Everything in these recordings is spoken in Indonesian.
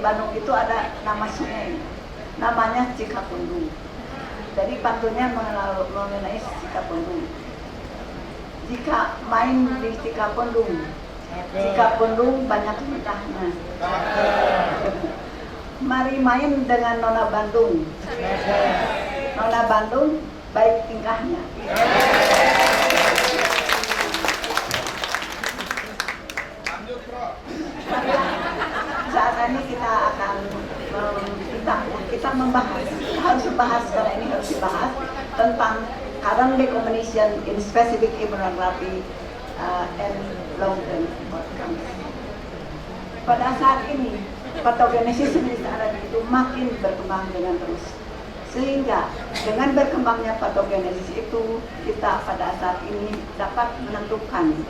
Bandung itu ada nama sungai, namanya Cikapundung. Jadi pantunnya mengenai Cikapundung. Jika main di Cikapundung, Cikapundung banyak mentahnya. Mari main dengan Nona Bandung. Nona Bandung baik tingkahnya. Saat ini kita akan kita membahas, harus membahas karena ini harus dibahas tentang current recombination in specific immunotherapy and long term outcomes. Pada saat ini patogenesis secara itu makin berkembang dengan terus, sehingga dengan berkembangnya patogenesis itu kita pada saat ini dapat menentukan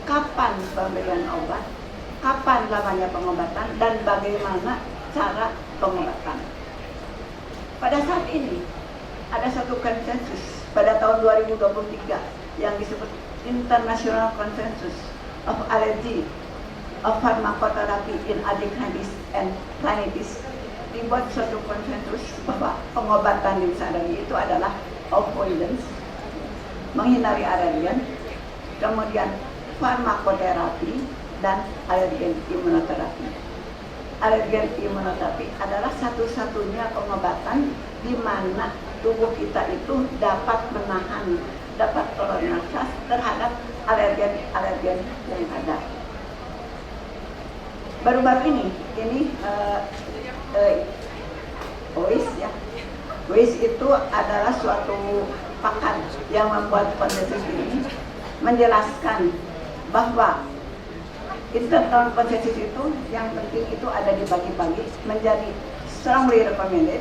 kapan pemberian obat, kapan lamanya pengobatan, dan bagaimana cara pengobatan. Pada saat ini ada satu konsensus pada tahun 2023 yang disebut International Consensus of Allergy of Pharmacotherapy in Adipitis and Rhinitis. Dibuat suatu konsensus bahwa pengobatan di alergi itu adalah avoidance, menghindari alergen, kemudian farmakoterapi, dan alergen imunoterapi. Alergen imunoterapi adalah satu-satunya pengobatan di mana tubuh kita itu dapat menahan, dapat toleransi terhadap alergen-alergen yang ada. Baru-baru ini WIS ya. WIS itu adalah suatu pakar yang membuat konsensus ini menjelaskan bahwa internal konsensus itu yang penting itu ada dibagi-bagi menjadi strongly recommended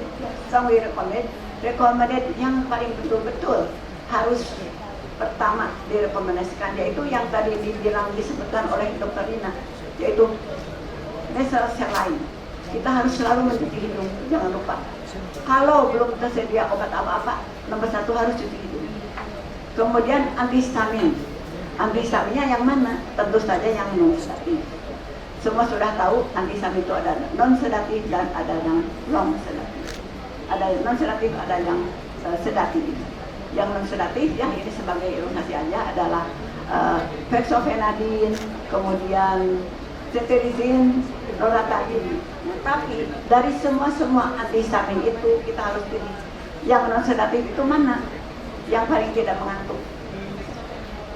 yang paling betul-betul harus pertama direkomendasikan, yaitu yang tadi disebutkan oleh Dr. Rina, yaitu nasal saline. Kita harus selalu mencuci hidung, jangan lupa. Kalau belum tersedia obat apa-apa, nomor satu harus cuci hidung. Kemudian antihistamin. Antihistaminnya yang mana? Tentu saja yang non sedatif. Semua sudah tahu antihistamin itu ada non sedatif dan ada yang long sedatif. Ada yang non sedatif, ada yang sedatif. Yang non sedatif yang ini sebagai ilustrasi aja adalah fexofenadin, kemudian cetirizine, loratadin. Nah, tapi dari semua antihistamin itu kita harus pilih yang non sedatif itu mana? Yang paling tidak mengantuk.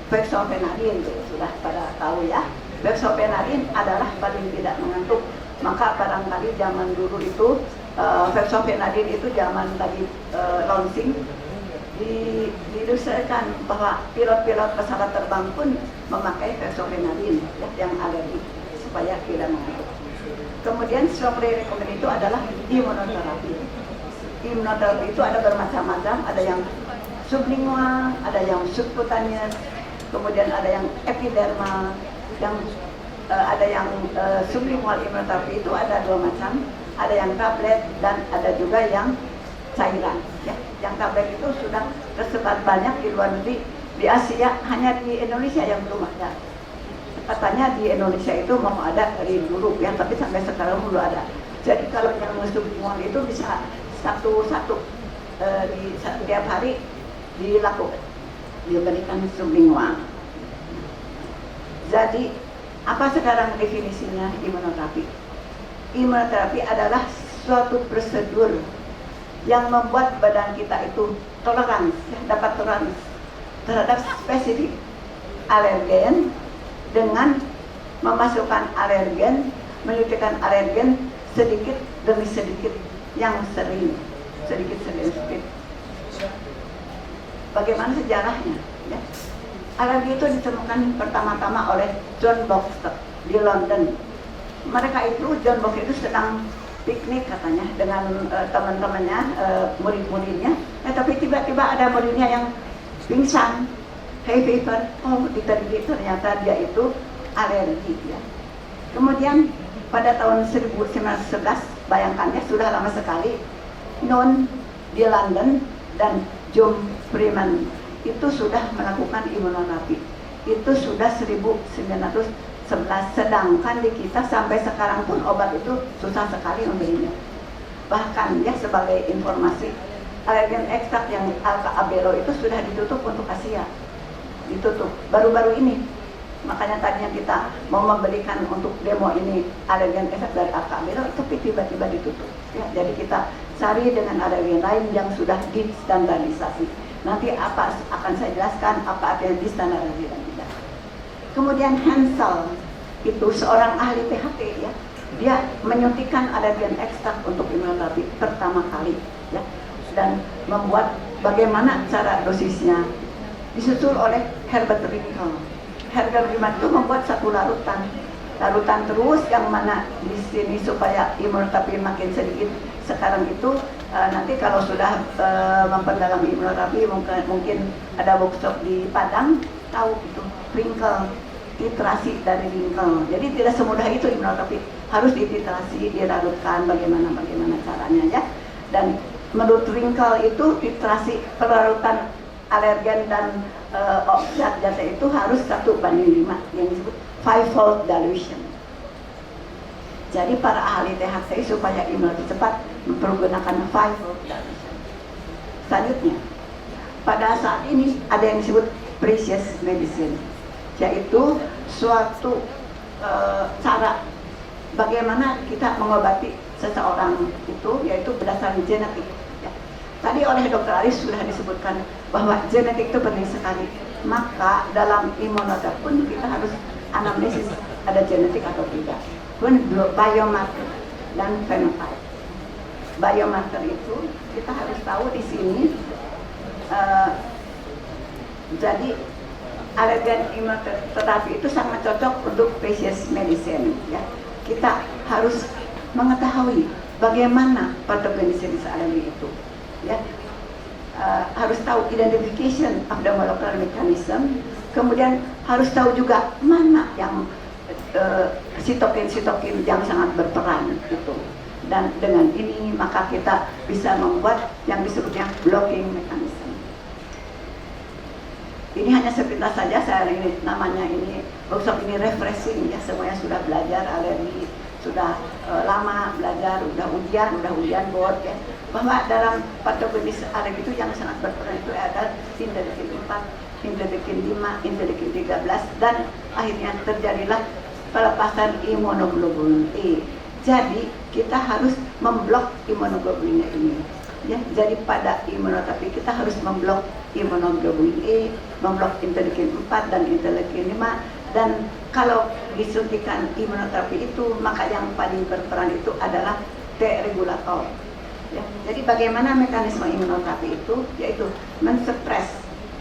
Fexofenadin itu sudah pada tahu ya. Fexofenadin adalah paling tidak mengantuk. Maka barangkali zaman dulu itu fexofenadin itu zaman tadi launching diilustrasikan bahwa pilot-pilot pesawat terbang pun memakai fexofenadin ya, yang alergi supaya tidak mengantuk. Kemudian strongly recommended itu adalah imunoterapi. Imunoterapi itu ada bermacam-macam, ada yang sublingual, ada yang subcutaneous, kemudian ada yang epidermal, yang ada yang sublingual imunoterapi itu ada dua macam, ada yang tablet dan ada juga yang cairan. Ya, yang tablet itu sudah tersebar banyak di luar negeri, di Asia, hanya di Indonesia yang belum ada. Katanya di Indonesia itu mau ada dari dulu ya, tapi sampai sekarang belum ada. Jadi kalau yang sublingual itu bisa satu-satu di setiap hari dilakukan, diberikan sublingual. Jadi apa sekarang definisinya imunoterapi? Imunoterapi adalah suatu prosedur yang membuat badan kita itu toleran, dapat toleran terhadap spesifik alergen dengan memasukkan alergen, menyuntikkan alergen sedikit demi sedikit yang sering, sedikit. Bagaimana sejarahnya? Ya. Alergi itu ditemukan pertama-tama oleh John Boxer di London. John Boxer itu sedang piknik katanya dengan teman-temannya, murid-muridnya. Tapi tiba-tiba ada muridnya yang pingsan, high fever. Oh, ternyata dia itu alergi ya. Kemudian pada tahun 1911, bayangkan ya, sudah lama sekali, di London dan John Freeman itu sudah melakukan imunoterapi. Itu sudah 1911 11, sedangkan di kita sampai sekarang pun obat itu susah sekali membelinya. Bahkan ya sebagai informasi, alergen ekstrak yang alka abelo itu sudah ditutup untuk Asia, ditutup baru-baru ini. Makanya tadinya kita mau membelikan untuk demo ini alergen ekstrak dari alka abelo, tapi tiba-tiba ditutup. Ya, jadi kita cari dengan alergen lain yang sudah distandarisasi. Nanti apa akan saya jelaskan apa artinya distandarisasi dan tidak. Kemudian Hansel itu seorang ahli THT ya, dia menyuntikkan alergen ekstrak untuk imunoterapi pertama kali ya, dan membuat bagaimana cara dosisnya, disusul oleh Herbert Rinkel. Herbert Rinkel itu membuat satu larutan terus yang mana di sini supaya imunoterapi makin sedikit. Sekarang itu nanti kalau sudah memperdalam imunoterapi mungkin ada workshop di Padang, tahu itu Rinkel, titrasi dari Rinkel. Jadi tidak semudah itu imunoterapi, harus dititrasi, dilarutkan bagaimana caranya ya. Dan menurut Rinkel itu titrasi pelarutan alergen dan zat-zat itu harus 1:5 yang disebut 5-fold dilution. Jadi para ahli THC supaya imun lebih cepat mempergunakan 5-fold dilution. Selanjutnya, pada saat ini ada yang disebut precious medicine, yaitu suatu cara bagaimana kita mengobati seseorang itu, yaitu berdasarkan genetik. Ya. Tadi oleh Dr. Aris sudah disebutkan bahwa genetik itu penting sekali. Maka dalam imunoterapi pun kita harus anamnesis ada genetik atau tidak. Kemudian biomarker dan phenotype. Biomarker itu kita harus tahu di sini. Jadi alergen imunoterapi itu sangat cocok untuk precious medicine. Ya. Kita harus mengetahui bagaimana pathogenesis alergi itu. Ya. Harus tahu identification of the molecular mechanism, kemudian harus tahu juga mana yang sitokin yang sangat berperan itu. Dan dengan ini maka kita bisa membuat yang disebutnya blocking mechanism. Ini hanya sepintas saja, saya ini namanya ini workshop ini refreshing ya, semuanya sudah belajar alergi, sudah lama belajar, udah ujian board ya, bahwa dalam patogenis alergi itu yang sangat berperan itu ada interleukin 4, interleukin 5, interleukin 13, dan akhirnya terjadilah pelepasan imunoglobulin E. Jadi kita harus memblok imunoglobulin ini. Ya, jadi pada imunoterapi kita harus memblok imunoglobulin E, memblok interleukin 4 dan interleukin 5. Dan kalau disuntikan imunoterapi itu, maka yang paling berperan itu adalah T regulator. Ya, jadi bagaimana mekanisme imunoterapi itu, yaitu mensupres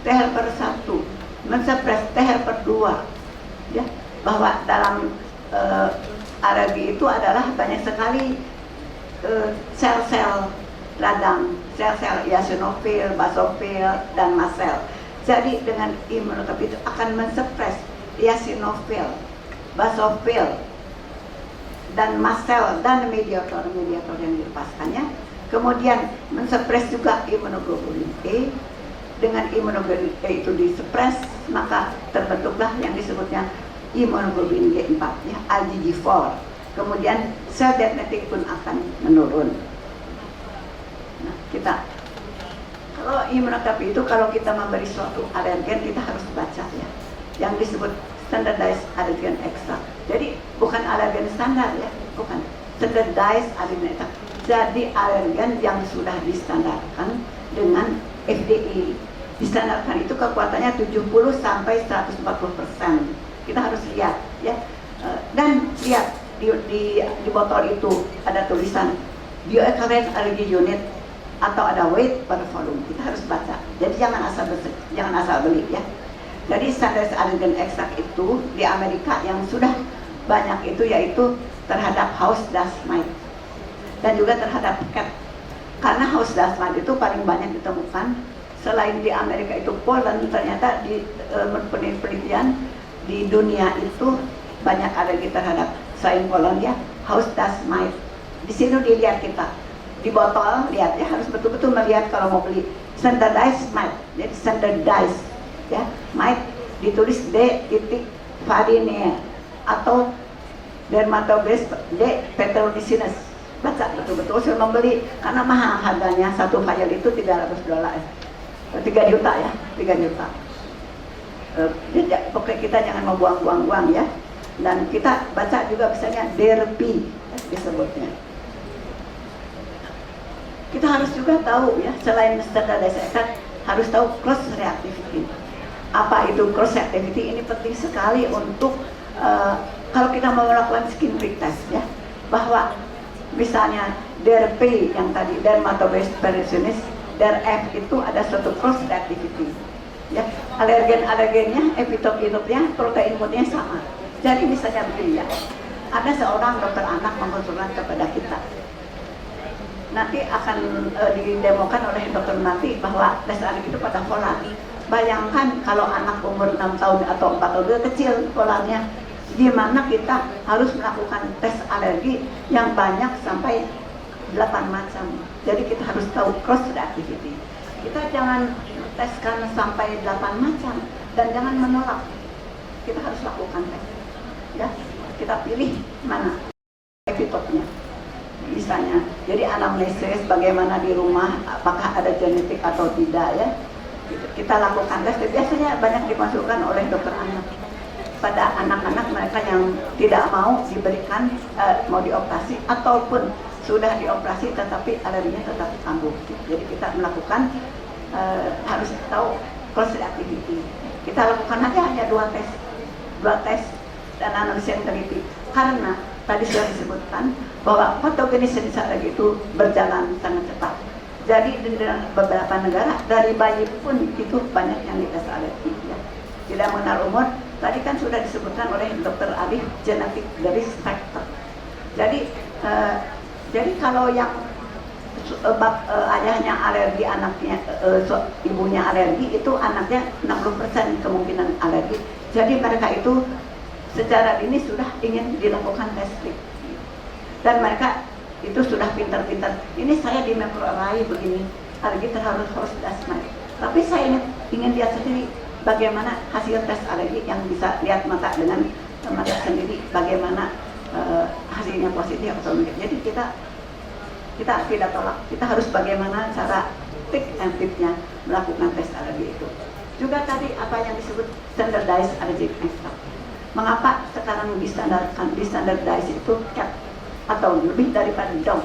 T helper 1, mensupres T helper 2. Ya, bahwa dalam alergi itu adalah banyak sekali sel-sel radang, sel-sel eosinofil, basofil, dan mast cell. Jadi dengan imunoterapi itu akan mensupres eosinofil, basofil, dan mast cell, dan mediator yang dilepaskannya. Kemudian mensupres juga imunoglobulin E. Dengan imunoglobulin E itu disupres, maka terbentuklah yang disebutnya imunoglobulin G4 ya, IgG4. Kemudian sel death rate pun akan menurun. Nah, kita kalau imunoterapi itu, kalau kita memberi suatu alergen, kita harus baca ya, yang disebut standardized allergen extract. Jadi bukan alergen standar ya, bukan standardized allergen extract. Jadi alergen yang sudah distandarkan dengan FDA. Distandarkan itu kekuatannya 70 sampai 140%. Kita harus lihat ya, dan lihat di botol itu ada tulisan bioequivalent allergy unit atau ada weight per volume. Kita harus baca. Jadi jangan asal beli ya. Jadi standar allergen extract itu di Amerika yang sudah banyak itu yaitu terhadap house dust mite dan juga terhadap cat. Karena house dust mite itu paling banyak ditemukan. Selain di Amerika itu pollen, ternyata di penelitian di dunia itu banyak alergi terhadap selain pollen ya, house dust mite. Di sini dilihat kita di botol, lihat ya, harus betul-betul melihat kalau mau beli standardized mite. Jadi standardized ya, mite ditulis D titik varineer atau dermatoblastis petrodisinus. Baca betul-betul, saya membeli karena mahal harganya, satu file itu $300, 3 juta ya, 3 juta. Pokoknya kita jangan membuang-buang uang ya. Dan kita baca juga misalnya DERPI disebutnya. Kita harus juga tahu ya, selain standardized effect, harus tahu cross reactivity. Apa itu cross reactivity? Ini penting sekali untuk kalau kita mau melakukan skin prick test ya, bahwa misalnya DERP yang tadi, dermatoblastis petrodisinus, DERF itu ada suatu cross reactivity ya, alergennya, epitop-epitopnya, protein foodnya sama. Jadi misalnya begini ya, ada seorang dokter anak mengonsulkan kepada kita, nanti akan didemokan oleh dokter nanti bahwa tes alergi itu pada pola. Bayangkan kalau anak umur 6 tahun atau 4 tahun kecil polanya, gimana kita harus melakukan tes alergi yang banyak sampai 8 macam. Jadi kita harus tahu cross reactivity. Kita jangan teskan sampai 8 macam dan jangan menolak. Kita harus lakukan tes. Ya, kita pilih mana epitopnya. Misalnya, jadi anamnesis bagaimana di rumah, apakah ada genetik atau tidak ya. Kita lakukan tes. Biasanya banyak dimasukkan oleh dokter anak pada anak-anak mereka yang tidak mau diberikan mau dioperasi ataupun sudah dioperasi tetapi alerginya tetap kambuh. Jadi kita melakukan harus tahu cross reactivity. Kita lakukan aja hanya dua tes dan analisis yang teliti, karena tadi sudah disebutkan bahwa patogenesis alergi itu berjalan sangat cepat. Jadi di beberapa negara dari bayi pun itu banyak yang dites alergi ya. Tidak mengenal umur, tadi kan sudah disebutkan oleh Dr. Arif, genetic risk factor. Jadi kalau yang ayahnya alergi, anaknya ibunya alergi, itu anaknya 60% kemungkinan alergi. Jadi mereka itu secara dini sudah ingin dilakukan testing dan mereka itu sudah pintar-pintar. Ini saya di McRae begini, alergi terhadap host asma. Tapi saya ingin lihat sendiri bagaimana hasil tes alergi yang bisa lihat mata dengan mata sendiri, bagaimana hasilnya positif atau negatif. Jadi kita tidak tolak, kita harus bagaimana cara pick and tipnya melakukan tes alergi itu. Juga tadi apa yang disebut standardized allergic effect. Mengapa sekarang di-standardize itu CAP atau lebih daripada DOM?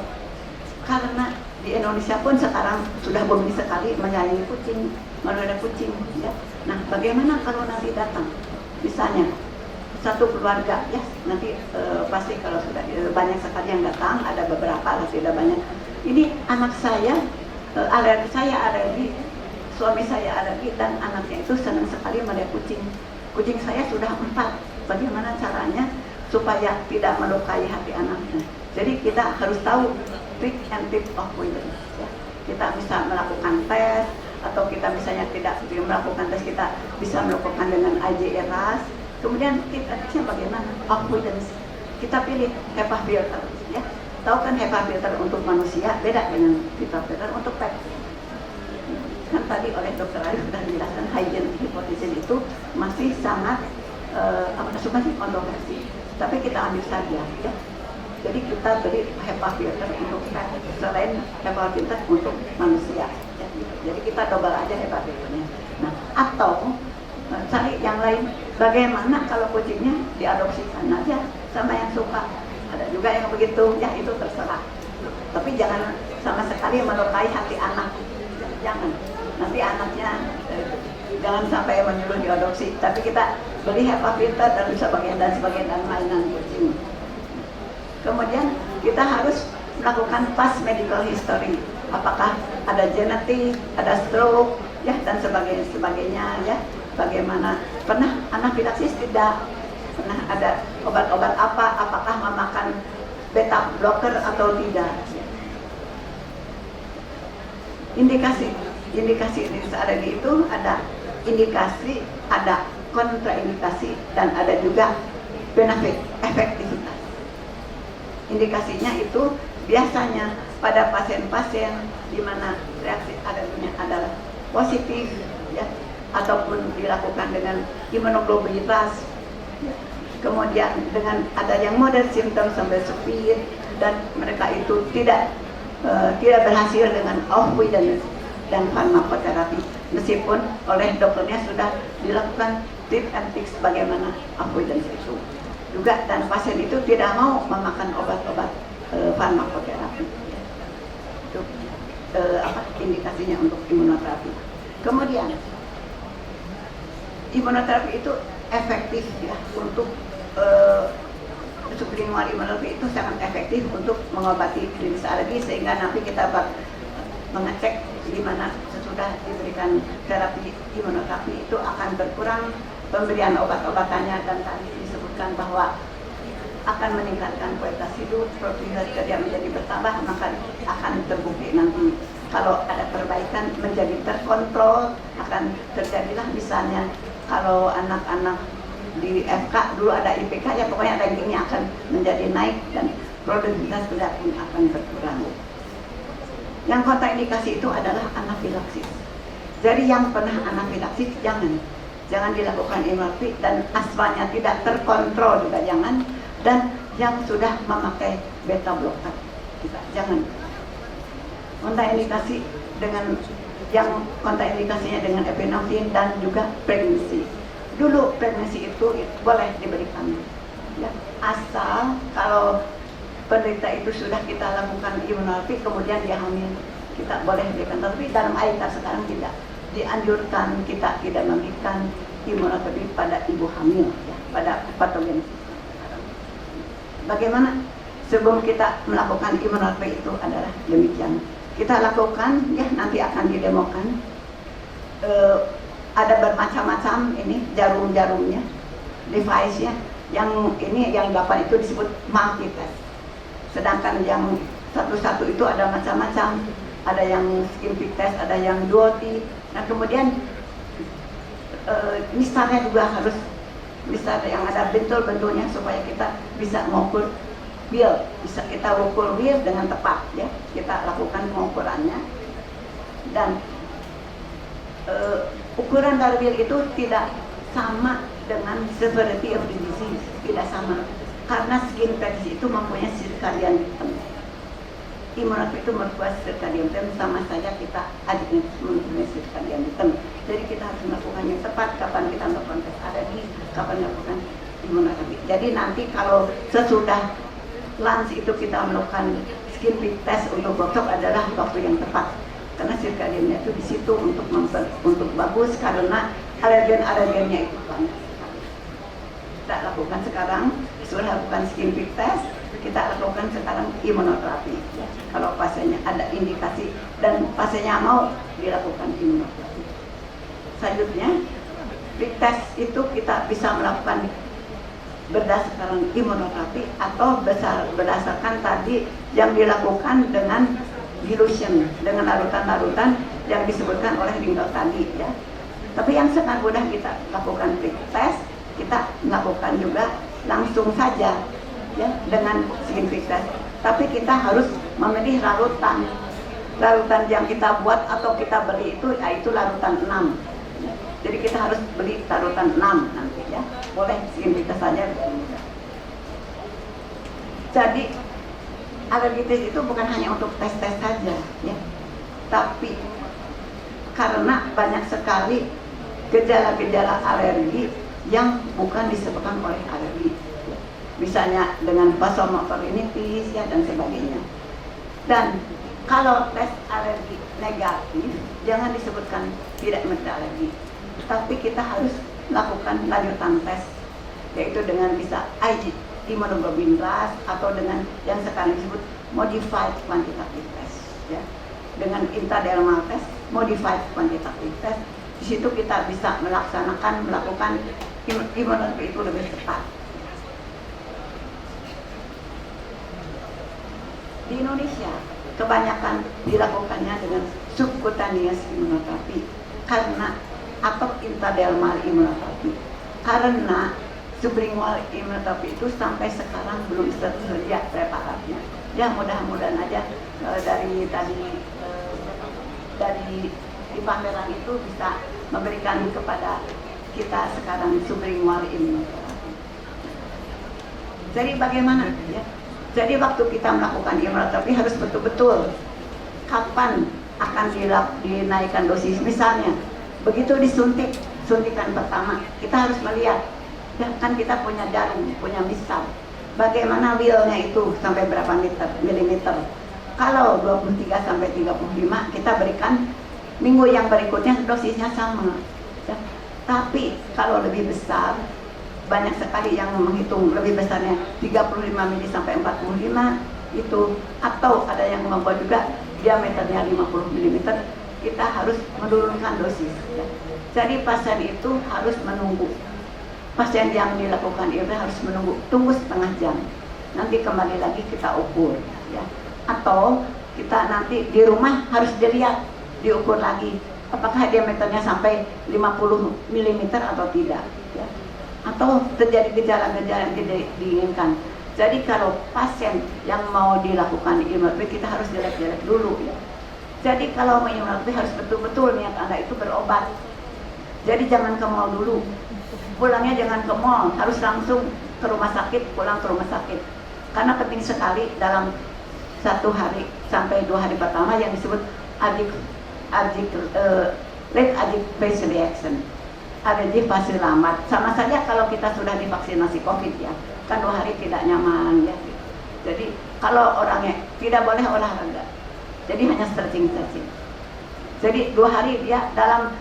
Karena di Indonesia pun sekarang sudah booming sekali menyayangi kucing, melihara kucing ya. Nah, bagaimana kalau nanti datang misalnya satu keluarga ya, nanti pasti kalau sudah banyak sekali yang datang, ada beberapa lah, tidak banyak. Ini anak saya alergi, suami saya alergi, dan anaknya itu senang sekali melihat kucing. Kucing saya sudah 4. Bagaimana caranya supaya tidak melukai hati anaknya? Jadi kita harus tahu trick and tip of avoidance ya. Kita bisa melakukan tes, atau kita misalnya tidak melakukan tes, kita bisa melakukan dengan IgE-RAS. Kemudian tipsnya bagaimana? Avoidance. Kita pilih HEPA filter ya. Tahu kan HEPA filter untuk manusia beda dengan HEPA filter untuk pet. Kan tadi oleh Dr. Arif sudah menjelaskan hygiene hypothesis itu masih sangat masih kontroversi. Tapi kita ambil saja ya. Jadi kita beri HEPA filter untuk pet selain HEPA filter untuk manusia ya. Jadi kita double aja HEPA filternya. Nah, atau cari yang lain. Bagaimana kalau kucingnya diadopsikan aja sama yang suka? Ada juga yang begitu ya, itu terserah. Tapi jangan sama sekali melukai hati anak. Jangan. Nanti anaknya jangan sampai menyuruh diadopsi. Tapi kita beli HEPA filter dan sebagainya dan mainan kucing. Kemudian kita harus melakukan past medical history. Apakah ada genetik, ada stroke, ya dan sebagainya ya. Bagaimana pernah anafilaksis tidak, pernah ada obat-obat apa, apakah memakan beta blocker atau tidak. Indikasi alergi itu ada indikasi, ada kontraindikasi, dan ada juga benefit, efektivitas. Indikasinya itu biasanya pada pasien-pasien di mana reaksi alerginya adalah positif ya, ataupun dilakukan dengan imunoglobulin ras. kemudian dengan ada yang moderate symptom sampai severe, dan mereka itu tidak berhasil dengan avoidance dan farmakoterapi, meskipun oleh dokternya sudah dilakukan tip and tricks bagaimana avoidance itu juga, dan pasien itu tidak mau memakan obat-obat farmakoterapi. Itu indikasinya untuk imunoterapi. Kemudian imunoterapi itu efektif ya untuk sublingual imunoterapi itu sangat efektif untuk mengobati klinis alergi, sehingga nanti kita mengecek di mana sesudah diberikan terapi imunoterapi itu akan berkurang pemberian obat-obatannya, dan tadi disebutkan bahwa akan meningkatkan kualitas hidup, produktivitas kerja menjadi bertambah, maka akan terbukti nanti kalau ada perbaikan menjadi terkontrol, akan terjadilah misalnya kalau anak-anak di FK dulu ada IPK ya, pokoknya rankingnya akan menjadi naik dan produktivitas kerja pun akan berkurang. Yang kontraindikasi itu adalah anafilaksis. Jadi yang pernah anafilaksis jangan dilakukan imunoterapi, dan asmanya tidak terkontrol juga jangan, dan yang sudah memakai beta blocker kita jangan. Kontraindikasi dengan yang kontraindikasinya dengan epinefrin dan juga pregnancy. Dulu pregnancy itu boleh diberikan ya, asal kalau penderita itu sudah kita lakukan imunoterapi kemudian dia hamil, kita boleh berikan. Tapi dalam AITA sekarang tidak dianjurkan, kita tidak memberikan imunoterapi pada ibu hamil ya, pada patogen. Bagaimana sebelum kita melakukan imunoterapi itu adalah demikian. Kita lakukan ya, nanti akan didemokan. Ada bermacam-macam ini jarum-jarumnya, device-nya. Yang ini yang 8 itu disebut multitest. Sedangkan yang satu-satu itu ada macam-macam. Ada yang skin fit test, ada yang duoti. Nah kemudian mistarnya juga harus mistar yang ada bentul-bentuknya supaya kita bisa mengukur Will, bisa kita ukur will dengan tepat ya. Kita lakukan pengukurannya, dan ukuran dari will itu tidak sama dengan severity of the disease, tidak sama, karena skin test itu mempunyai circadian rhythm. Imunoterapi itu membuat circadian rhythm, sama saja kita adiknya mempunyai circadian rhythm. Jadi kita harus melakukan yang tepat, kapan kita melakukan tes alergi, kapan melakukan imunoterapi. Jadi nanti kalau sesudah lunch itu kita melakukan skin fit test untuk workshop adalah waktu yang tepat, karena circadiannya itu di situ untuk bagus, karena alergen-alergennya itu banyak. Kita lakukan sekarang, sudah lakukan skin fit test, kita lakukan sekarang imunoterapi ya. Kalau pasiennya ada indikasi dan pasiennya mau dilakukan imunoterapi. Selanjutnya fit test itu kita bisa melakukan berdasarkan imunoterapi atau berdasarkan tadi yang dilakukan dengan dilution, dengan larutan-larutan yang disebutkan oleh Ringo tadi ya. Tapi yang sangat mudah kita lakukan fit test, kita melakukan juga langsung saja ya dengan skin fit test. Tapi kita harus memilih larutan. Larutan yang kita buat atau kita beli itu yaitu larutan 6. Jadi kita harus beli larutan 6 nanti ya. Boleh skin fit test saja. Jadi alergi tes itu bukan hanya untuk tes-tes saja ya. Tapi karena banyak sekali gejala-gejala alergi yang bukan disebabkan oleh alergi. Misalnya dengan vasomotor rhinitis ya dan sebagainya. Dan kalau tes alergi negatif jangan disebutkan tidak memiliki alergi. Tapi kita harus lakukan lanjutan tes, yaitu dengan bisa IG immunoglobulin ras atau dengan yang sekarang disebut modified quantitative test ya. Dengan intradermal test, modified quantitative test, di situ kita bisa melakukan imunoterapi itu lebih cepat. Di Indonesia kebanyakan dilakukannya dengan subcutaneous immunoterapi karena atau intradermal immunoterapi, karena sublingual immunoterapi itu sampai sekarang belum tersedia preparatnya. Ya mudah-mudahan aja dari di pameran itu bisa memberikan kepada kita sekarang sublingual immunoterapi. Jadi bagaimana ya? Jadi waktu kita melakukan imunoterapi harus betul-betul kapan akan dinaikkan dosis. Misalnya begitu disuntik suntikan pertama, kita harus melihat ya kan kita punya jarum, punya misal. Bagaimana willnya itu sampai berapa milimeter. Kalau 23 sampai 35 kita berikan minggu yang berikutnya dosisnya sama ya. Tapi kalau lebih besar, banyak sekali yang menghitung lebih besarnya 35 mili sampai 45 itu, atau ada yang membuat juga diameternya 50 mm, kita harus menurunkan dosis ya. Jadi pasien itu harus menunggu. Pasien yang dilakukan IRB harus menunggu, tunggu setengah jam. Nanti kembali lagi kita ukur ya. Atau kita nanti di rumah harus dilihat, diukur lagi apakah diameternya sampai 50 mm atau tidak ya. Atau terjadi gejala-gejala yang tidak diinginkan. Jadi kalau pasien yang mau dilakukan imunoterapi kita harus jelek-jelek dulu ya. Jadi kalau mau imunoterapi harus betul-betul niat Anda itu berobat. Jadi jangan ke mall dulu. Pulangnya jangan ke mall, harus langsung ke rumah sakit, pulang ke rumah sakit. Karena penting sekali dalam 1 hari sampai 2 hari pertama yang disebut late allergic phase reaction. Alergi fase lambat. Sama saja kalau kita sudah divaksinasi COVID ya, kan 2 hari tidak nyaman ya. Jadi kalau orangnya tidak boleh olahraga, jadi hanya stretching. Jadi 2 hari dia dalam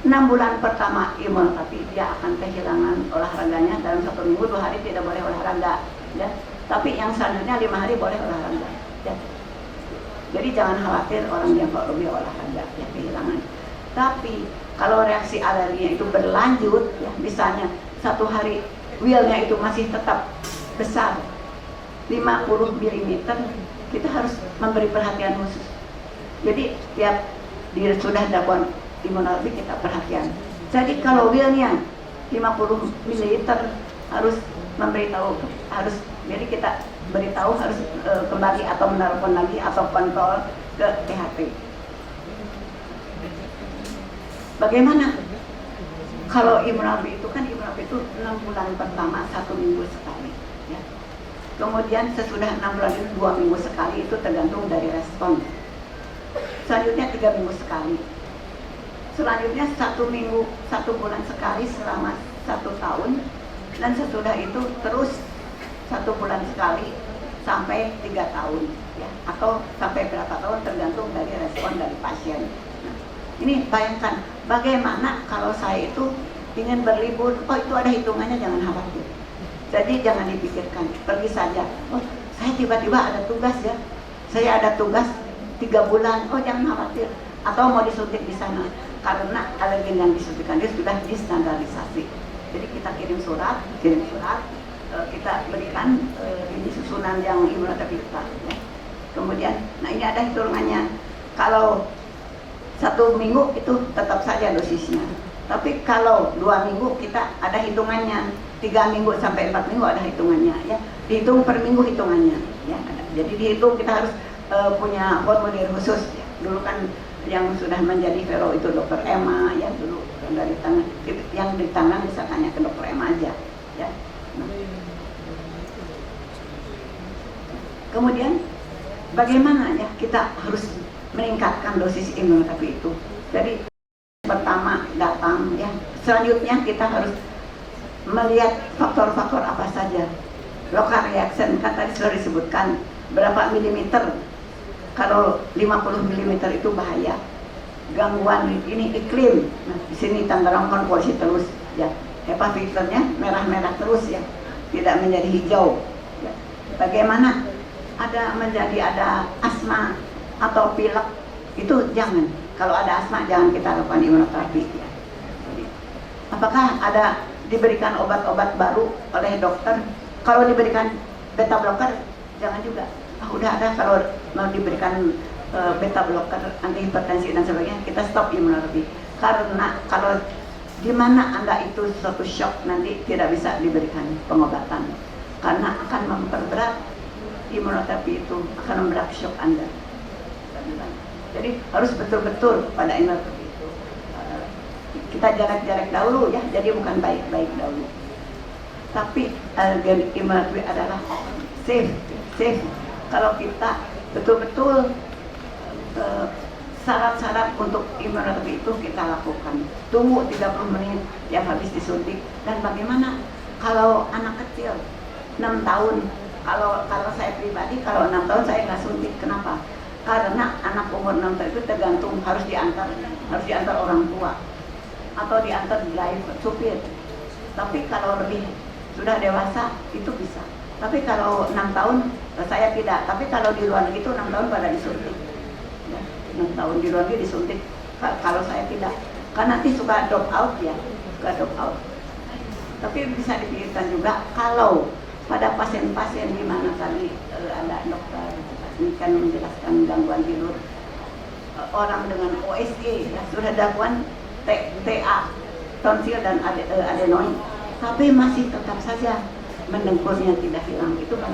6 bulan pertama imunoterapi dia akan kehilangan olahraganya. Dalam 1 minggu 2 hari tidak boleh olahraga ya. Tapi yang selanjutnya 5 hari boleh olahraga ya. Jadi jangan khawatir orang yang kok lebih olahraga ya kehilangan. Tapi kalau reaksi alerginya itu berlanjut ya, misalnya 1 hari willnya itu masih tetap besar 50 mm, kita harus memberi perhatian khusus. Jadi tiap dia sudah dapat imunoterapi kita perhatian. Jadi kalau willnya 50 ml harus memberitahu, harus jadi kita beritahu harus kembali atau menelepon lagi atau kontrol ke THT. Bagaimana? Kalau imunoterapi itu kan imunoterapi itu 6 bulan pertama 1 minggu sekali ya. Kemudian sesudah 6 bulan itu 2 minggu sekali, itu tergantung dari respon. Selanjutnya 3 minggu sekali. Selanjutnya 1 bulan sekali selama 1 tahun. Dan sesudah itu terus 1 bulan sekali sampai 3 tahun ya. Atau sampai berapa tahun tergantung dari respon dari pasien. Ini bayangkan bagaimana kalau saya itu ingin berlibur, oh itu ada hitungannya, jangan khawatir. Jadi jangan dipikirkan, pergi saja. Oh saya tiba-tiba ada tugas ya, saya ada tugas 3 bulan, oh jangan khawatir. Atau mau disuntik di sana, karena alergen yang disuntikan dia sudah distandarisasi. Jadi kita kirim surat, kita berikan ini susunan yang imunoterapi kita. Ya. Kemudian, nah ini ada hitungannya. Kalau 1 minggu itu tetap saja dosisnya. Tapi kalau 2 minggu kita ada hitungannya, 3 minggu sampai 4 minggu ada hitungannya, ya. Dihitung per minggu hitungannya, ya. Jadi dihitung kita harus punya formulir khusus. Ya. Dulu kan yang sudah menjadi fellow itu Dr. Emma, ya dulu yang di tangan bisa tanya ke Dr. Emma aja, ya. Nah. Kemudian bagaimana ya kita harus meningkatkan dosis imunoterapi itu. Jadi pertama datang ya, selanjutnya kita harus melihat faktor-faktor apa saja. Local reaction kan tadi sudah disebutkan berapa milimeter. Kalau 50 mm itu bahaya. Gangguan ini iklim. Nah, di sini Tangerang kan polisi terus ya. HEPA filternya merah-merah terus ya. Tidak menjadi hijau. Ya. Bagaimana ada asma atau pilek itu jangan. Kalau ada asma jangan kita lakukan imunoterapi ya. Jadi, apakah ada diberikan obat-obat baru oleh dokter? Kalau diberikan beta blocker jangan juga. Udah ada kalau mau diberikan beta blocker anti hipertensi dan sebagainya, kita stop imunoterapi. Karena kalau di mana Anda itu suatu shock nanti tidak bisa diberikan pengobatan. Karena akan memperberat imunoterapi itu, akan memberat shock Anda. Jadi harus betul-betul pada imunoterapi itu kita jarak-jarak dahulu ya, jadi bukan baik-baik dahulu. Tapi agen imunoterapi adalah safe. Kalau kita betul-betul syarat-syarat untuk imunoterapi itu kita lakukan. Tunggu 30 menit yang habis disuntik. Dan bagaimana kalau anak kecil 6 tahun? Kalau saya pribadi, kalau 6 tahun saya nggak suntik. Kenapa? Karena anak umur 6 tahun itu tergantung harus diantar orang tua atau diantar driver, supir. Tapi kalau lebih sudah dewasa itu bisa. Tapi kalau 6 tahun saya tidak. Tapi kalau di luar negeri itu 6 tahun pada disuntik. Ya, 6 tahun di luar negeri disuntik. Kalau saya tidak, kan nanti suka drop out ya, Tapi bisa dipikirkan juga kalau pada pasien-pasien di mana tadi ada dokter ini kan menjelaskan gangguan tidur, orang dengan OSE ya, sudah gangguan TA, tonsil dan adenoid, tapi masih tetap saja mendengkurnya tidak hilang. Itu kan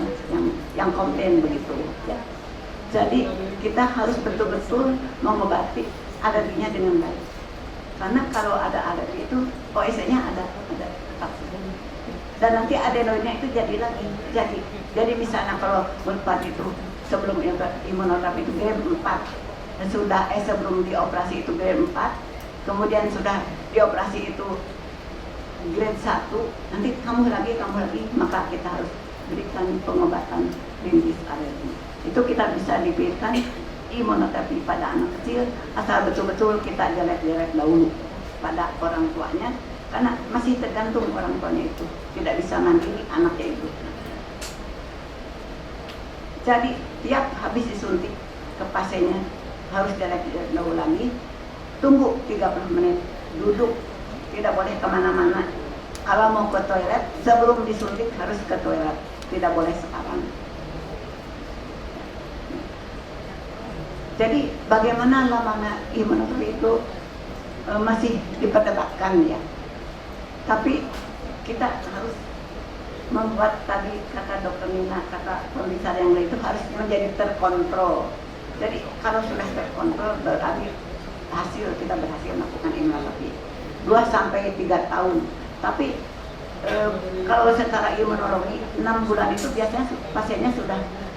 yang komplain begitu ya. Jadi kita harus betul-betul mengobati alerginya dengan baik. Karena kalau ada alergi itu OSE-nya ada tetap. Dan nanti adenoidnya itu jadi lagi. Jadi misalnya kalau Unpad itu sebelum imunoterapi itu grade 4, dan sebelum dioperasi itu grade 4, kemudian sudah dioperasi itu grade 1, nanti kamu lagi, maka kita harus berikan pengobatan rintis alergi. Itu kita bisa diberikan imunoterapi pada anak kecil, asal betul-betul kita jelek-jelek dahulu pada orang tuanya, karena masih tergantung orang tuanya itu, tidak bisa mandiri anaknya itu. Jadi tiap habis disuntik ke pasiennya harus jelek-jelek dahulu lagi, tunggu 30 menit, duduk, tidak boleh kemana-mana. Kalau mau ke toilet, sebelum disuntik harus ke toilet, tidak boleh sekarang. Jadi bagaimana lamanya imunoterapi itu masih diperdebatkan ya. Tapi kita harus membuat tadi kata Dr. Nina, kata pembicara yang lain itu harus menjadi terkontrol. Jadi kalau sudah terkontrol berarti kita berhasil melakukan imunoterapi 2-3 tahun. Tapi kalau secara imunologi 6 bulan itu biasanya pasiennya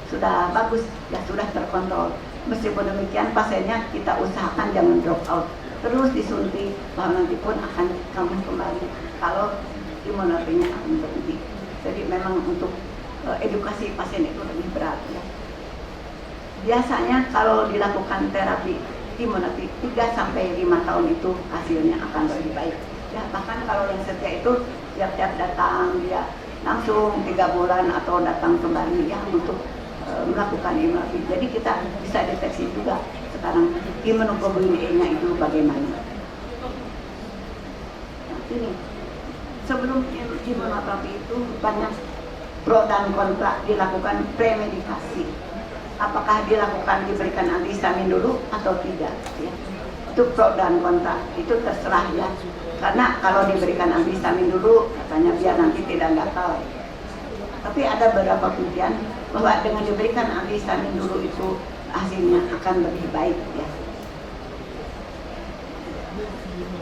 sudah bagus, ya sudah terkontrol. Meskipun demikian pasiennya kita usahakan jangan drop out, terus disuntik, bahwa nanti pun akan kambuh kembali kalau imunoterapinya akan berhenti. Jadi memang untuk edukasi pasien itu lebih berat ya. Biasanya kalau dilakukan terapi imunoterapi 3-5 tahun itu hasilnya akan lebih baik. Ya, bahkan kalau yang setia itu tiap-tiap datang dia langsung 3 bulan atau datang kembali ya untuk melakukan imunoterapi. Jadi kita bisa deteksi juga sekarang imunoglobulin E-nya itu bagaimana. Nah, ini sebelum imunoterapi itu banyak pro dan kontra dilakukan premedikasi. Apakah diberikan antihistamin dulu atau tidak ya. Itu pro dan kontra, itu terserah ya. Karena kalau diberikan antihistamin dulu katanya biar nanti tidak gatal. Tapi ada beberapa penelitian bahwa dengan diberikan antihistamin dulu itu hasilnya akan lebih baik ya.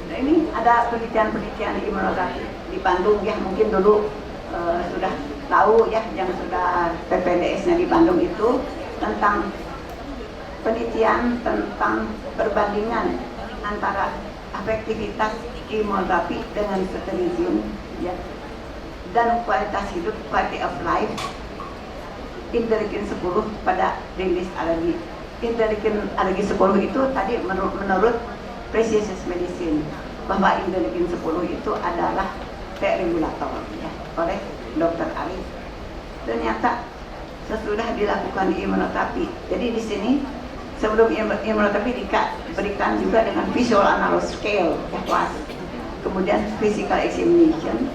Nah, ini ada penelitian imunoterapi di Bandung ya, mungkin dulu sudah tahu ya, yang sudah PPDS-nya di Bandung itu tentang penelitian tentang perbandingan antara efektivitas imunoterapi dengan cetirizine ya, dan kualitas hidup, quality of life interleukin 10 pada rilis alergi. Interleukin alergi 10 itu tadi menurut Precision Medicine bahwa interleukin 10 itu adalah T-regulator ya, oleh Dr. Arif. Ternyata sesudah dilakukan imunoterapi, jadi di sini sebelum imunoterapi diberikan juga dengan visual analog scale ya, kelas, kemudian physical examination.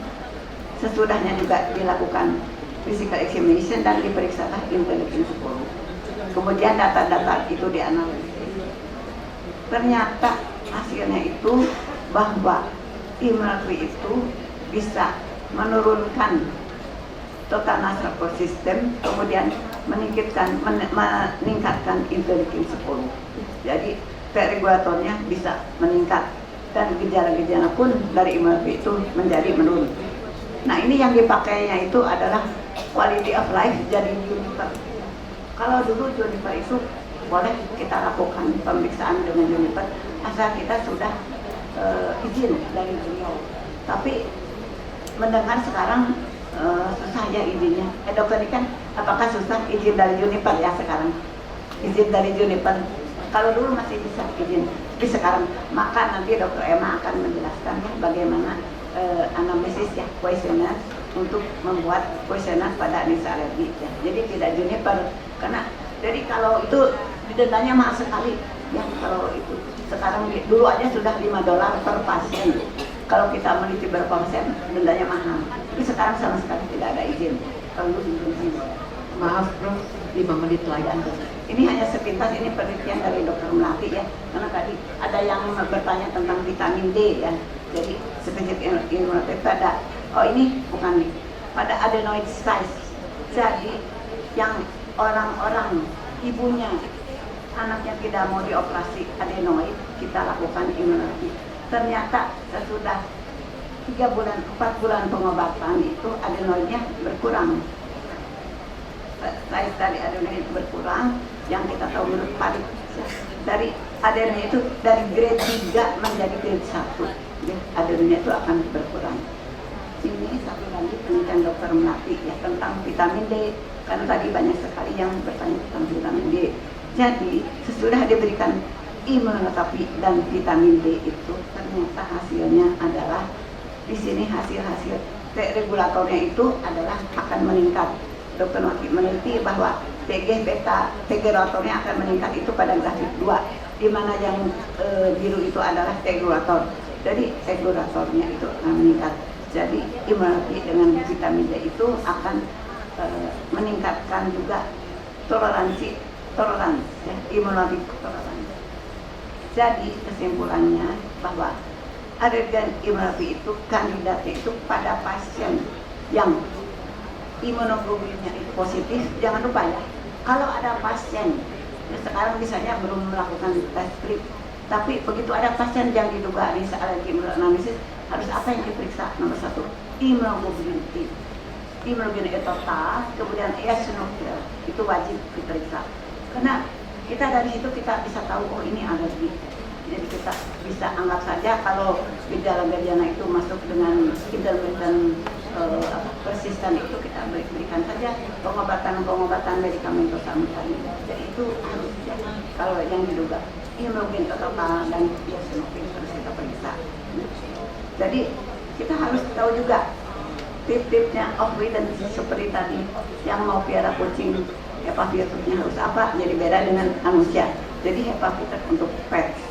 Sesudahnya juga dilakukan physical examination dan diperiksakan interleukin 10. Kemudian data-data itu dianalisis. Ternyata hasilnya itu bahwa imunoterapi itu bisa menurunkan total nasal sistem, kemudian meningkatkan interleukin 10. Jadi T-regulatornya bisa meningkat dan gejala-gejala pun dari imunoterapi itu menjadi menurun. Nah ini yang dipakainya itu adalah quality of life jadi Juniper. Kalau dulu Juniper itu boleh kita lakukan pemeriksaan dengan Juniper asal kita sudah izin dari beliau. Tapi mendengar sekarang susah ya izinnya. Dokter ini kan apakah susah izin dari Juniper ya sekarang? Izin dari Juniper. Kalau dulu masih bisa izin, tapi sekarang maka nanti Dokter Emma akan menjelaskan ya bagaimana anamnesis ya kuesioner untuk membuat kuesioner pada anamnesis alergi ya. Jadi tidak Juniper karena jadi kalau itu dendanya mahal sekali ya kalau itu sekarang dulu aja sudah $5 per pasien. Kalau kita meneliti berapa pasien dendanya mahal. Tapi sekarang sama sekali tidak ada izin. Kalau dulu izin. Maaf Prof, 5 menit lagi. Ini hanya sepintas, ini penelitian dari Dokter Melati ya. Karena tadi ada yang bertanya tentang vitamin D ya. Jadi spesifik imunoterapis pada, oh ini bukan nih, pada adenoid size. Jadi yang orang-orang ibunya anaknya tidak mau dioperasi adenoid, kita lakukan imunoterapi. Ternyata sesudah 3 bulan, 4 bulan pengobatan itu adenoidnya berkurang. Size dari adenoid itu berkurang, yang kita tahu menurut Paris dari adenoid itu dari grade 3 menjadi grade 1 ya, adenoidnya itu akan berkurang. Ini satu lagi penelitian Dokter Melati ya tentang vitamin D, karena tadi banyak sekali yang bertanya tentang vitamin D. Jadi sesudah diberikan imunoterapi dan vitamin D itu ternyata hasilnya adalah di sini hasil-hasil T regulatornya itu adalah akan meningkat. Dokter Melati meneliti bahwa TG beta T regulatornya akan meningkat itu pada grafik 2, di mana yang biru itu adalah T regulator. Jadi T regulatornya itu akan meningkat. Jadi imunoterapi dengan vitamin D itu akan meningkatkan juga toleransi ya, imunoterapi toleransi. Jadi kesimpulannya bahwa alergen imunoterapi itu kandidatnya itu pada pasien yang imunoglobulinnya itu positif. Jangan lupa ya, kalau ada pasien ya sekarang misalnya belum melakukan tes strip, tapi begitu ada pasien yang diduga alergi imunoanalisis, harus apa yang diperiksa? Nomor 1, imunoglobulin T, imunoglobulin E total, kemudian eosinofil itu wajib diperiksa. Karena kita dari situ kita bisa tahu oh ini alergi. Jadi kita bisa anggap saja kalau gejala-gejala itu masuk dengan intermittent persisten itu kita berikan saja pengobatan medikamentosa misalnya. Jadi itu harus ya, kalau yang diduga imunoglobulin total dan eosinofil harus kita periksa. Jadi kita harus tahu juga tip-tipnya avoidance seperti tadi yang mau piara kucing hepatitisnya harus apa, jadi beda dengan manusia. Jadi hepatitis untuk pets.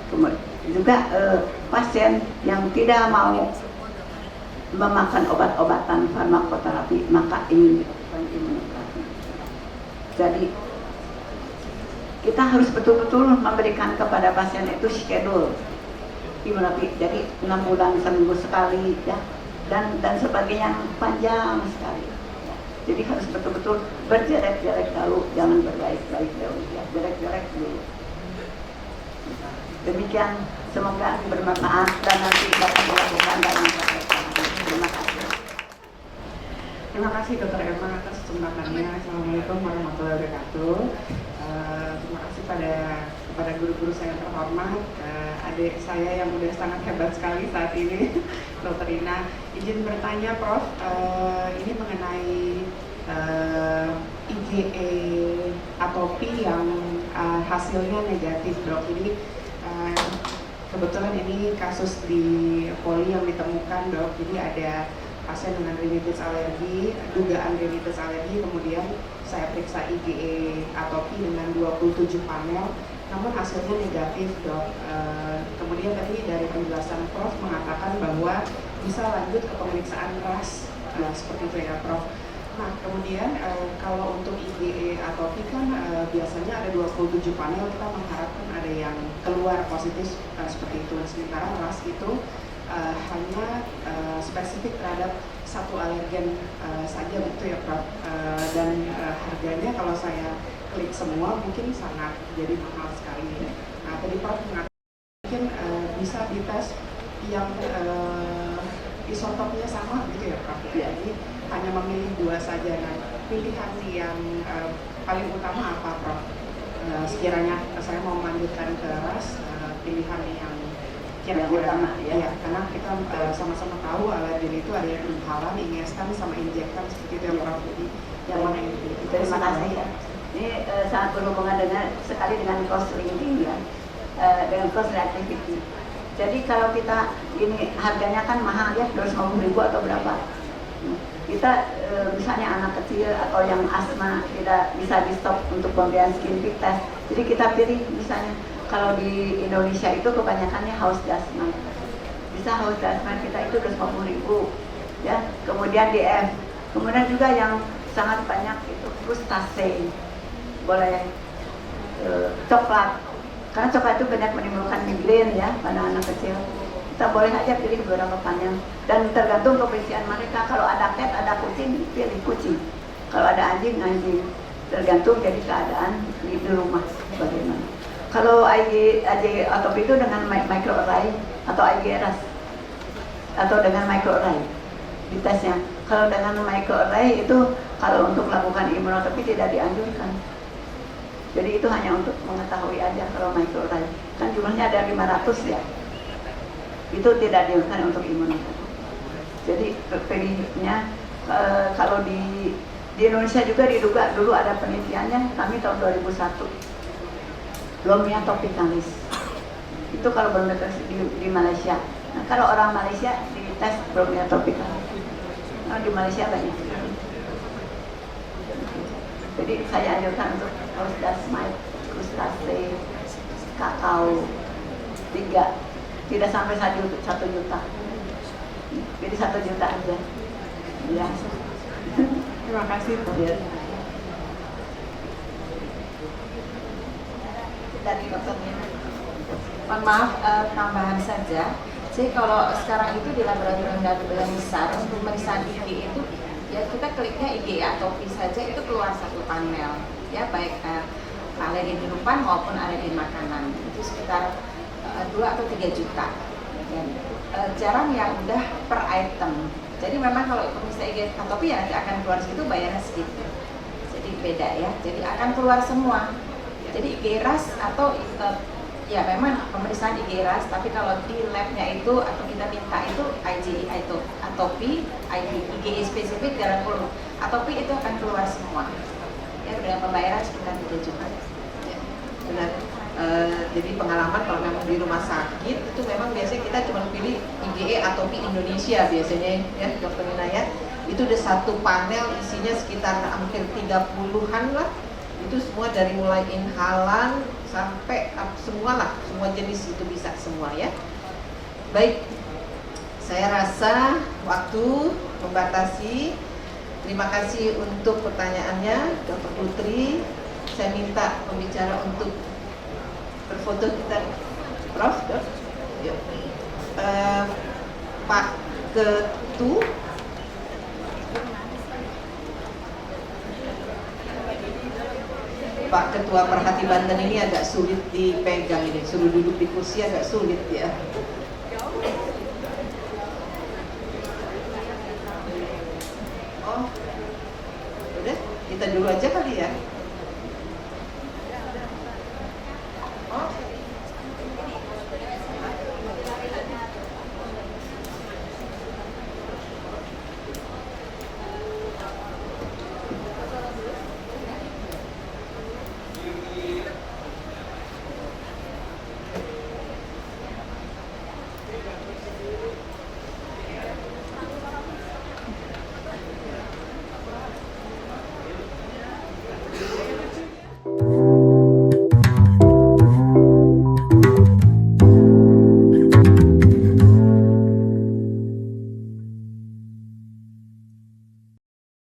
Kemudian juga pasien yang tidak mau memakan obat-obatan farmakoterapi maka imunoterapi. Jadi kita harus betul-betul memberikan kepada pasien itu schedule imunoterapi. Jadi 6 bulan seminggu sekali ya, dan sebagainya panjang sekali. Jadi harus betul-betul berjelek-jelek dulu, jangan berbaik-baik dulu ya, jelek-jelek dulu. Demikian, semoga bermanfaat dan nanti dapat dilakukan dalam praktek. Terima kasih. Terima kasih Dr. Emma atas kesempatannya. Assalamualaikum warahmatullahi wabarakatuh. Terima kasih kepada guru-guru saya yang terhormat, adik saya yang udah sangat hebat sekali saat ini, Dr. Ina. Izin bertanya Prof, ini mengenai IgE atau P yang hasilnya negatif Dok. Jadi kebetulan ini kasus di Poli yang ditemukan Dok. Jadi ada pasien dengan rinitis alergi, dugaan rinitis alergi, kemudian saya periksa IgE atau P dengan 27 panel, namun hasilnya negatif Dok. Kemudian tadi dari penjelasan Prof mengatakan bahwa bisa lanjut ke pemeriksaan RAS, seperti itu ya Prof. Nah kemudian kalau untuk IgE atau P kan biasanya ada 27 panel, kita mengharapkan ada yang keluar positif seperti itu. Sementara RAS itu hanya spesifik terhadap satu alergen saja begitu ya Prof. Dan harganya kalau saya klik semua mungkin sangat jadi mahal sekali. Nah tadi Prof mengatakan mungkin bisa dites yang isotopnya sama gitu ya Prof. Ya. Jadi hanya memilih 2 saja. Nah, pilihan yang paling utama apa Prof? Sekiranya saya mau melanjutkan ke RAS, pilihan yang kira-kira utama ya. karena kita sama-sama tahu alergen itu ada yang inhalan, ingestan, sama injektan seperti itu ya Prof. Jadi yang mana yang dipilih? Terima kasih ya. Ini sangat berhubungan sekali dengan cross linking ya, dengan cross reactivity. Jadi kalau kita ini harganya kan mahal ya, 250.000 atau berapa? Kita misalnya anak kecil atau yang asma tidak bisa di stop untuk pemberian skin fit test. Jadi kita pilih misalnya kalau di Indonesia itu kebanyakannya haus dasman. Bisa haus dasman kita itu 250.000 ya. Kemudian DF. Kemudian juga yang sangat banyak itu frustase. Boleh coklat. Karena coklat itu banyak menimbulkan migrain ya pada anak kecil. Kita boleh aja pilih beberapa panjang dan tergantung kebersihan mereka. Kalau ada cat, ada kucing, pilih kucing. Kalau ada anjing, anjing. Tergantung jadi keadaan di rumah bagaimana. Kalau IG atau itu dengan microarray atau IGRS atau dengan microarray di tesnya. Kalau dengan microarray itu kalau untuk melakukan imunoterapi tidak dianjurkan. Jadi itu hanya untuk mengetahui aja kalau microarray. Kan jumlahnya ada 500 ya. Itu tidak dianjurkan untuk imunoterapi. Jadi pilihnya kalau di Indonesia juga diduga dulu ada penelitiannya, kami tahun 2001 Blomia topicalis. Itu kalau belum di Malaysia. Nah, kalau orang Malaysia dites Blomia topicalis. Nah, di Malaysia banyak. Jadi saya anjurkan untuk Ausdasmite, Crustacea, kakao 3, tidak sampai 1 juta. Jadi 1 juta aja. Ya. Terima kasih Prof. Ya. Dari dokternya. Mohon maaf, tambahan saja. Jadi kalau sekarang itu di laboratorium yang besar untuk pemeriksaan IG itu ya kita kliknya IG atau P saja itu keluar satu panel ya, baik alergen hidupan maupun alergen makanan itu sekitar 2 atau 3 juta. Dan jarang yang udah per item. Jadi memang kalau pemirsa IG atopi ya nanti akan keluar segitu, bayarnya segitu. Jadi beda ya. Jadi akan keluar semua. Jadi IG RAS atau ya memang pemeriksaan IG RAS, tapi kalau di labnya itu atau kita minta itu IgE itu atopi, IgE spesifik dalam perlu atopi itu akan keluar semua. Ya dengan pembayaran sekitar 3 juta. Ya, benar. Jadi pengalaman kalau memang di rumah sakit itu memang biasanya kita cuma pilih IgE atopi Indonesia biasanya ya Dokter Nina ya. Itu udah satu panel isinya sekitar hampir 30-an lah. Itu semua dari mulai inhalan sampai semua lah, semua jenis itu bisa semua ya. Baik, saya rasa waktu membatasi. Terima kasih untuk pertanyaannya Dr. Putri. Saya minta pembicara untuk berfoto kita, Prof. Dok. Yuk. Pak Ketu. Pak Ketua Perhati Banten ini agak sulit dipegang ini, suruh duduk di kursi agak sulit ya. Oh, udah kita dulu aja kali ya.